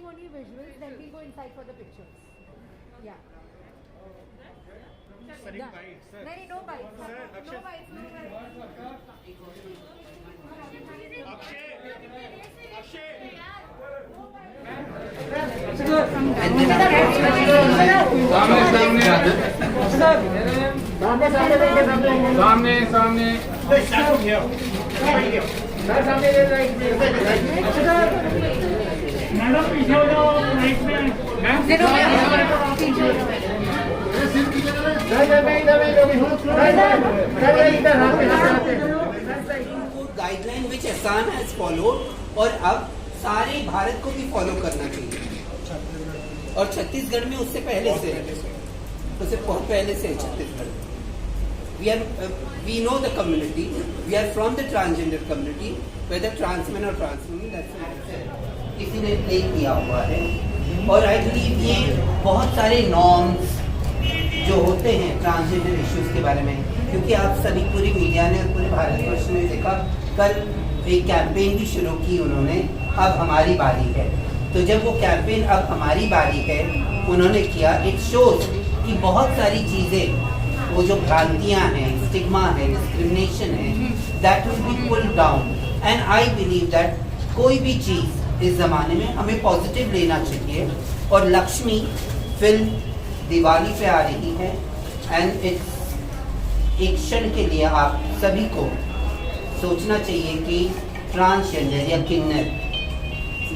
only visuals, then we'll go inside for the pictures. Yeah. Sir, Done. bites, sir. No, no bites. Sir, No Akshay. bites. No सामने सामने madam पीछे हो जाओ light में। Guideline विच आसान has followed और अब सारे भारत को भी फॉलो करना चाहिए। और छत्तीसगढ़ में उससे पहले से बहुत पहले से है Chhattisgarh. we know the community, we are from the transgender community, whether trans men or trans women, that's किसी ने प्ले किया हुआ है। और आई बिलीव ये बहुत सारे नॉर्म्स जो होते हैं ट्रांसजेंडर इश्यूज के बारे में, क्योंकि आप सभी पूरी मीडिया ने और पूरे भारतवर्ष में देखा, कल एक कैंपेन भी शुरू की उन्होंने, अब हमारी बारी है। तो जब वो कैंपेन अब हमारी बारी है उन्होंने किया, इट शोज कि बहुत सारी चीज़ें, वो जो भ्रांतियाँ हैं, स्टिग्मा है, डिस्क्रिमिनेशन है, that will be pulled down. And I believe that कोई भी चीज़ इस ज़माने में हमें पॉजिटिव लेना चाहिए। और लक्ष्मी फिल्म दिवाली पे आ रही है एंड इट्स एक क्षण के लिए आप सभी को सोचना चाहिए कि ट्रांसजेंडर या किन्नर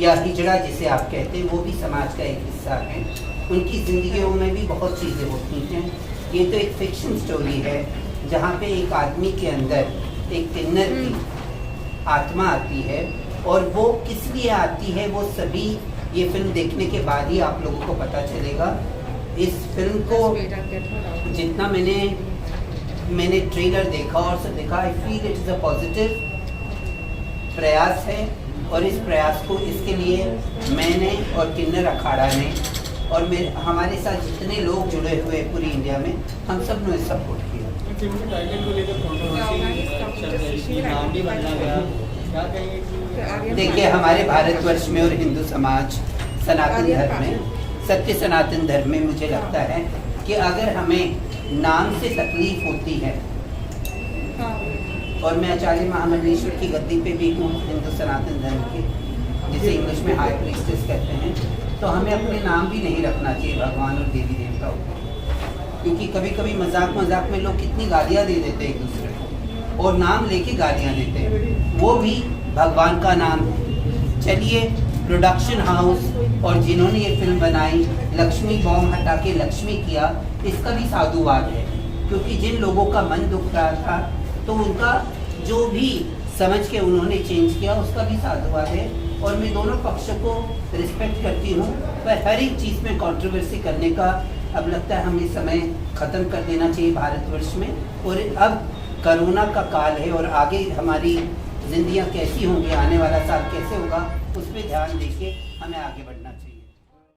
या हिजड़ा जिसे आप कहते हैं वो भी समाज का एक हिस्सा है। उनकी ज़िंदगियों में भी बहुत चीज़ें होती हैं। ये तो एक फिक्शन स्टोरी है जहाँ पे एक आदमी के अंदर एक किन्नर की आत्मा आती है, और वो किस लिए आती है वो सभी ये फिल्म देखने के बाद ही आप लोगों को पता चलेगा। इस फिल्म को जितना मैंने ट्रेलर देखा और सब देखा, I feel it is a positive प्रयास है। और इस प्रयास को इसके लिए मैंने और किन्नर अखाड़ा ने और हमारे साथ जितने लोग जुड़े हुए पूरी इंडिया में, हम सब ने सपोर्ट किया। देखिए, हमारे भारतवर्ष में और हिंदू समाज सनातन धर्म में, सत्य सनातन धर्म में मुझे लगता है कि अगर हमें नाम से तकलीफ होती है, और मैं आचार्य महामंडलेश्वर की गद्दी पे भी हूँ हिंदू सनातन धर्म की, जिसे इंग्लिश में हाई प्रीस्टेस कहते हैं, तो हमें अपने नाम भी नहीं रखना चाहिए भगवान और देवी देवताओं को, क्योंकि कभी कभी मजाक में लोग कितनी गालियाँ दे देते हैं एक दूसरे को, और नाम लेके गालियाँ देते हैं, वो भी भगवान का नाम है। चलिए, प्रोडक्शन हाउस और जिन्होंने ये फिल्म बनाई, लक्ष्मी बॉम्ब हटा के लक्ष्मी किया, इसका भी साधुवाद है, क्योंकि जिन लोगों का मन दुख रहा था तो उनका जो भी समझ के उन्होंने चेंज किया, उसका भी साधुवाद है। और मैं दोनों पक्षों को रिस्पेक्ट करती हूँ, पर हर एक चीज़ में कंट्रोवर्सी करने का अब लगता है हमें समय ख़त्म कर देना चाहिए भारतवर्ष में। और अब कोरोना का काल है और आगे हमारी ज़िंदगियाँ कैसी होंगी, आने वाला साल कैसे होगा, उस पर ध्यान देके हमें आगे बढ़ना